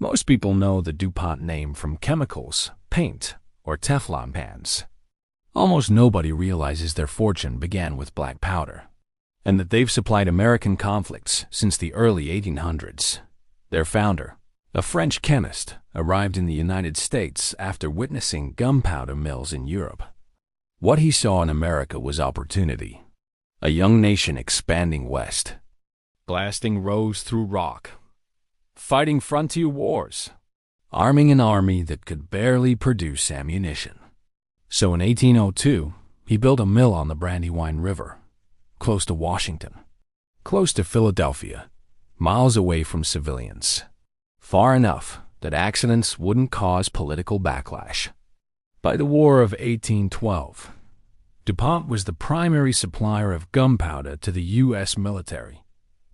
Most people know the Dupont name from chemicals, paint, or Teflon pans. Almost nobody realizes their fortune began with black powder, and that they've supplied American conflicts since the early 1800s. Their founder, a French chemist, arrived in the United States after witnessing gunpowder mills in Europe. What he saw in America was opportunity, a young nation expanding west, blasting roads through rock, fighting frontier wars, arming an army that could barely produce ammunition. So in 1802, he built a mill on the Brandywine River, close to Washington, close to Philadelphia, miles away from civilians, far enough that accidents wouldn't cause political backlash. By the War of 1812, Dupont was the primary supplier of gunpowder to the U.S. military,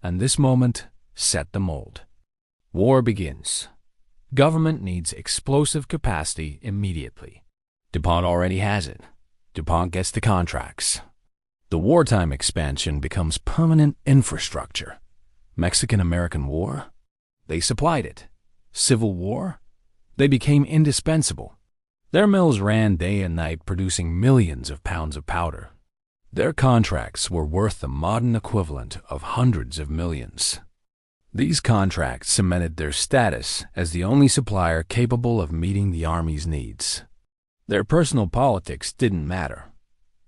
and this moment set the mold. War begins. Government needs explosive capacity immediately. Dupont already has it. Dupont gets the contracts. The wartime expansion becomes permanent infrastructure. Mexican-American War? They supplied it. Civil War? They became indispensable. Their mills ran day and night producing millions of pounds of powder. Their contracts were worth the modern equivalent of hundreds of millions. These contracts cemented their status as the only supplier capable of meeting the Army's needs. Their personal politics didn't matter.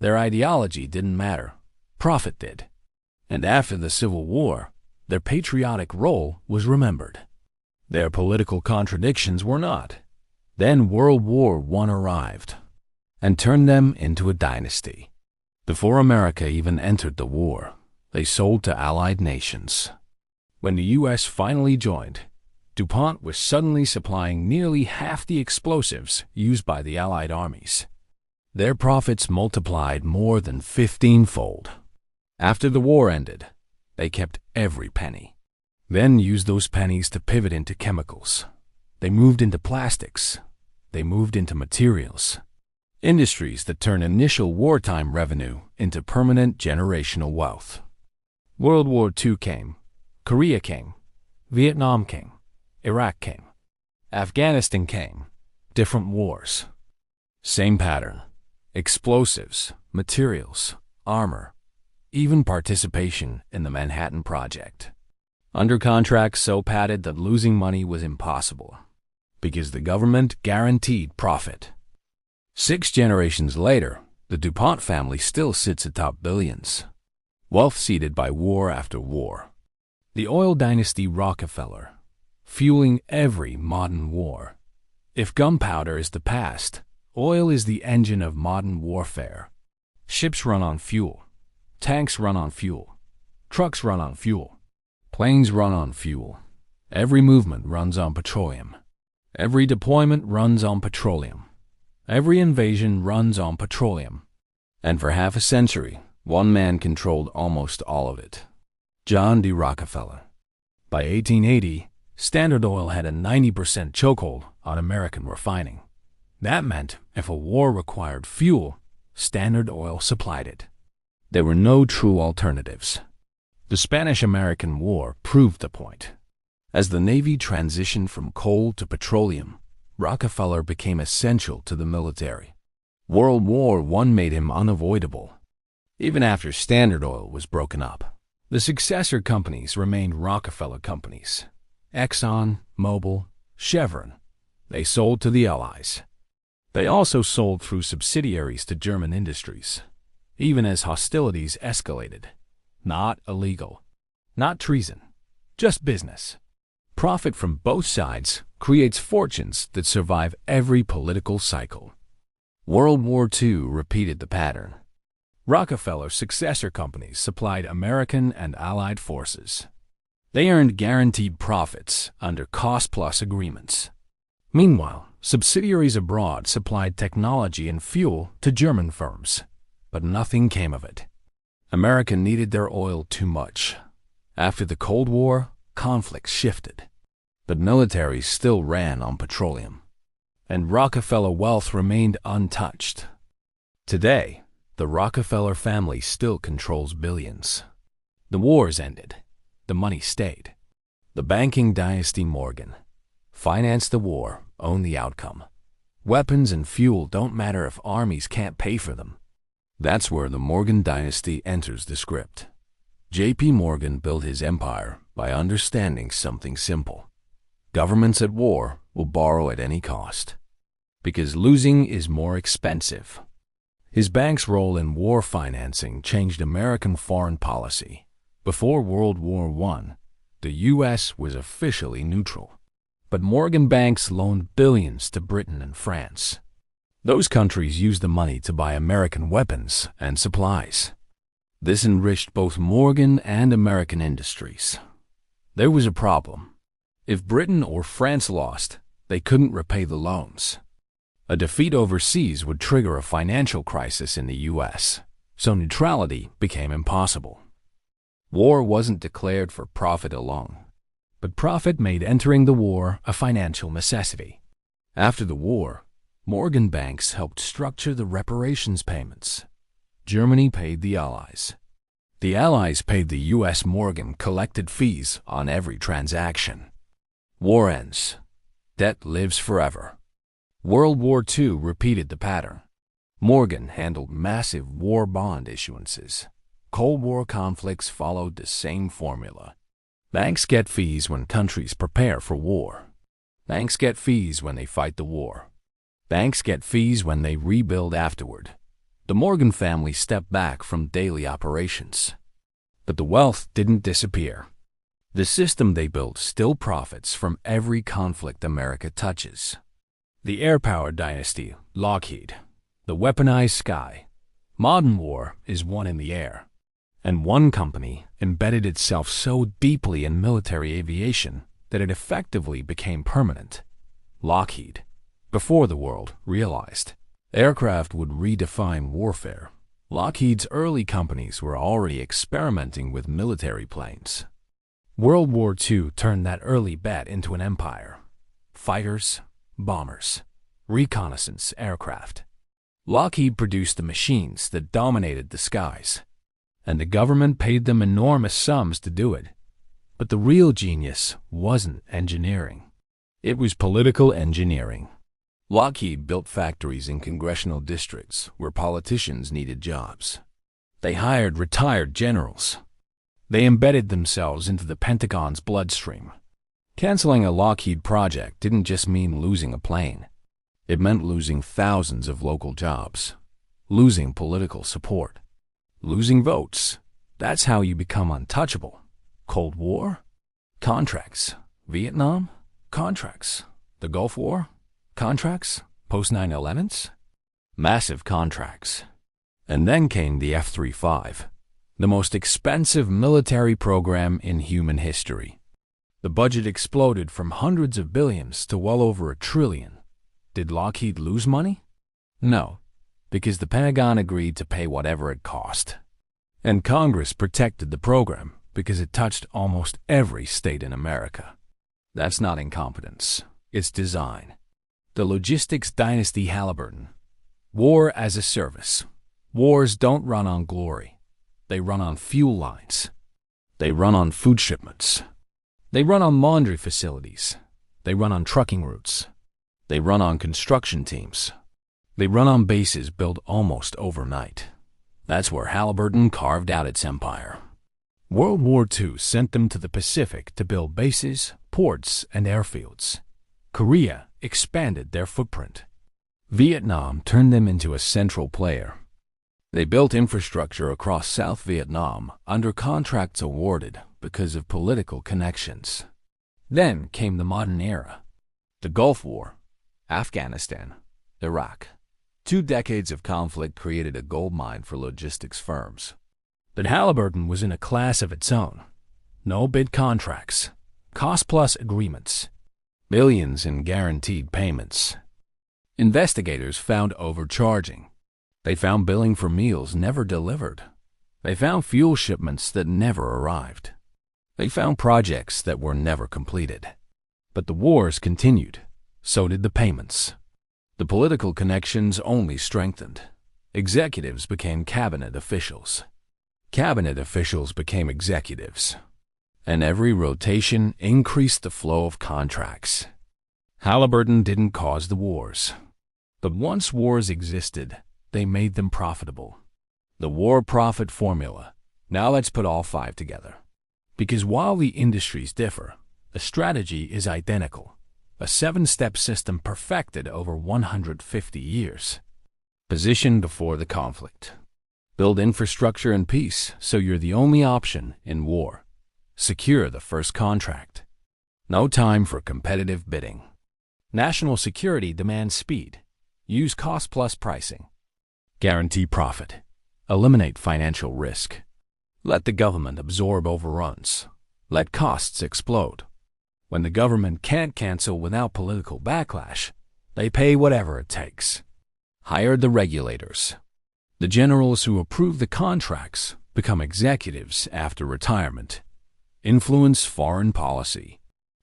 Their ideology didn't matter. Profit did. And after the Civil War, their patriotic role was remembered. Their political contradictions were not. Then World War I arrived and turned them into a dynasty. Before America even entered the war, they sold to allied nations. When the U.S. finally joined, Dupont was suddenly supplying nearly half the explosives used by the Allied armies. Their profits multiplied more than 15-fold. After the war ended, they kept every penny, then used those pennies to pivot into chemicals. They moved into plastics. They moved into materials. Industries that turn initial wartime revenue into permanent generational wealth. World War II came. Korea came. Vietnam came. Iraq came. Afghanistan came. Different wars. Same pattern. Explosives, materials, armor, even participation in the Manhattan Project. Under contracts so padded that losing money was impossible, because the government guaranteed profit. 6 generations later, the Dupont family still sits atop billions, wealth seeded by war after war. The oil dynasty Rockefeller, fueling every modern war. If gunpowder is the past, oil is the engine of modern warfare. Ships run on fuel. Tanks run on fuel. Trucks run on fuel. Planes run on fuel. Every movement runs on petroleum. Every deployment runs on petroleum. Every invasion runs on petroleum. And for half a century, one man controlled almost all of it. John D. Rockefeller. By 1880, Standard Oil had a 90% chokehold on American refining. That meant if a war required fuel, Standard Oil supplied it. There were no true alternatives. The Spanish-American War proved the point. As the Navy transitioned from coal to petroleum, Rockefeller became essential to the military. World War I made him unavoidable. Even after Standard Oil was broken up, the successor companies remained Rockefeller companies. Exxon, Mobil, Chevron. They sold to the Allies. They also sold through subsidiaries to German industries, even as hostilities escalated. Not illegal, not treason, just business. Profit from both sides creates fortunes that survive every political cycle. World War II repeated the pattern. Rockefeller's successor companies supplied American and Allied forces. They earned guaranteed profits under cost-plus agreements. Meanwhile, subsidiaries abroad supplied technology and fuel to German firms, but nothing came of it. America needed their oil too much. After the Cold War, conflicts shifted, but militaries still ran on petroleum, and Rockefeller wealth remained untouched. Today, the Rockefeller family still controls billions. The wars ended. The money stayed. The banking dynasty Morgan, Finance the war, own the outcome. Weapons and fuel don't matter if armies can't pay for them. That's where the Morgan dynasty enters the script. J.P. Morgan built his empire by understanding something simple. Governments at war will borrow at any cost, because losing is more expensive. His bank's role in war financing changed American foreign policy. Before World War I, the U.S. was officially neutral. But Morgan banks loaned billions to Britain and France. Those countries used the money to buy American weapons and supplies. This enriched both Morgan and American industries. There was a problem. If Britain or France lost, they couldn't repay the loans. A defeat overseas would trigger a financial crisis in the U.S., so neutrality became impossible. War wasn't declared for profit alone, but profit made entering the war a financial necessity. After the war, Morgan banks helped structure the reparations payments. Germany paid the Allies. The Allies paid the U.S. Morgan collected fees on every transaction. War ends. Debt lives forever. World War II repeated the pattern. Morgan handled massive war bond issuances. Cold War conflicts followed the same formula. Banks get fees when countries prepare for war. Banks get fees when they fight the war. Banks get fees when they rebuild afterward. The Morgan family stepped back from daily operations. But the wealth didn't disappear. The system they built still profits from every conflict America touches. The Airpower dynasty, Lockheed, the weaponized sky. Modern war is won in the air. And one company embedded itself so deeply in military aviation that it effectively became permanent. Lockheed, before the world realized aircraft would redefine warfare. Lockheed's early companies were already experimenting with military planes. World War II turned that early bet into an empire. Fighters, bombers, reconnaissance aircraft. Lockheed produced the machines that dominated the skies, and the government paid them enormous sums to do it. But the real genius wasn't engineering. It was political engineering. Lockheed built factories in congressional districts where politicians needed jobs. They hired retired generals. They embedded themselves into the Pentagon's bloodstream. Canceling a Lockheed project didn't just mean losing a plane. It meant losing thousands of local jobs, losing political support, losing votes. That's how you become untouchable. Cold War? Contracts. Vietnam? Contracts. The Gulf War? Contracts? Post-9/11s? Massive contracts. And then came the F-35, the most expensive military program in human history. The budget exploded from hundreds of billions to well over $1 trillion. Did Lockheed lose money? No, because the Pentagon agreed to pay whatever it cost. And Congress protected the program because it touched almost every state in America. That's not incompetence, it's design. The logistics dynasty Halliburton. War as a service. Wars don't run on glory. They run on fuel lines. They run on food shipments. They run on laundry facilities. They run on trucking routes. They run on construction teams. They run on bases built almost overnight. That's where Halliburton carved out its empire. World War II sent them to the Pacific to build bases, ports, and airfields. Korea expanded their footprint. Vietnam turned them into a central player. They built infrastructure across South Vietnam under contracts awarded because of political connections. Then came the modern era. The Gulf War, Afghanistan, Iraq. 2 decades of conflict created a goldmine for logistics firms. But Halliburton was in a class of its own. No bid contracts, cost-plus agreements, billions in guaranteed payments. Investigators found overcharging. They found billing for meals never delivered. They found fuel shipments that never arrived. They found projects that were never completed. But the wars continued. So did the payments. The political connections only strengthened. Executives became cabinet officials. Cabinet officials became executives. And every rotation increased the flow of contracts. Halliburton didn't cause the wars. But once wars existed, they made them profitable. The war profit formula. Now let's put all five together. Because while the industries differ, the strategy is identical. A 7-step system perfected over 150 years. Position before the conflict. Build infrastructure in peace so you're the only option in war. Secure the first contract. No time for competitive bidding. National security demands speed. Use cost-plus pricing. Guarantee profit. Eliminate financial risk. Let the government absorb overruns. Let costs explode. When the government can't cancel without political backlash, they pay whatever it takes. Hire the regulators. The generals who approve the contracts become executives after retirement. Influence foreign policy.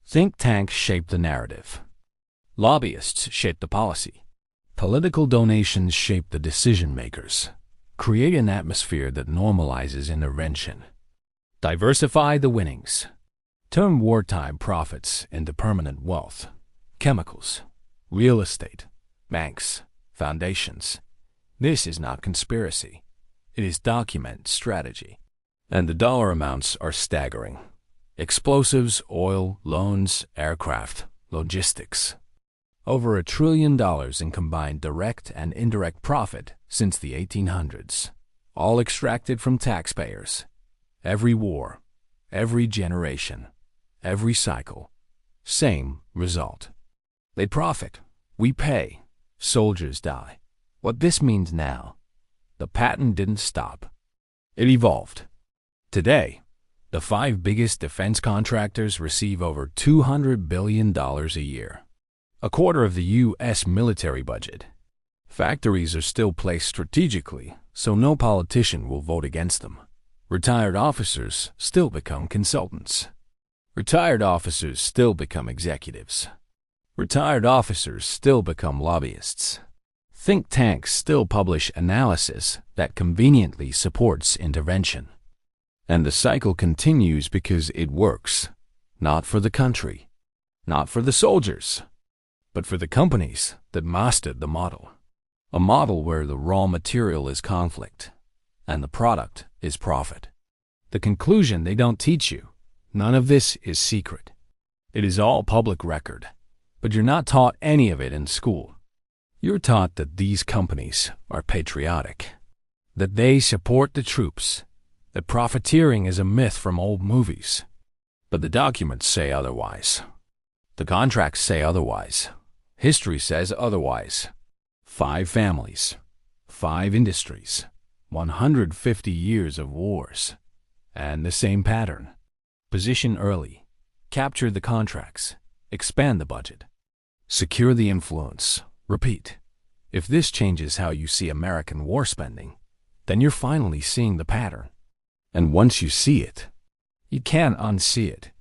Think tanks shape the narrative. Lobbyists shape the policy. Political donations shape the decision-makers. Create an atmosphere that normalizes intervention. Diversify the winnings. Turn wartime profits into permanent wealth. Chemicals, real estate, banks, foundations. This is not conspiracy. It is documented strategy. And the dollar amounts are staggering. Explosives, oil, loans, aircraft, logistics. Over $1 trillion in combined direct and indirect profit since the 1800s, all extracted from taxpayers. Every war, every generation, every cycle, same result. They profit, we pay, soldiers die. What this means now, the pattern didn't stop. It evolved. Today, the 5 biggest defense contractors receive over $200 billion a year. A quarter of the U.S. military budget. Factories are still placed strategically, so no politician will vote against them. Retired officers still become consultants. Retired officers still become executives. Retired officers still become lobbyists. Think tanks still publish analysis that conveniently supports intervention. And the cycle continues because it works. Not for the country, not for the soldiers, but for the companies that mastered the model. A model where the raw material is conflict and the product is profit. The conclusion they don't teach you, none of this is secret. It is all public record, but you're not taught any of it in school. You're taught that these companies are patriotic, that they support the troops, that profiteering is a myth from old movies. But the documents say otherwise. The contracts say otherwise. History says otherwise. 5 families, 5 industries, 150 years of wars, and the same pattern. Position early, capture the contracts, expand the budget, secure the influence. Repeat. If this changes how you see American war spending, then you're finally seeing the pattern. And once you see it, you can't unsee it.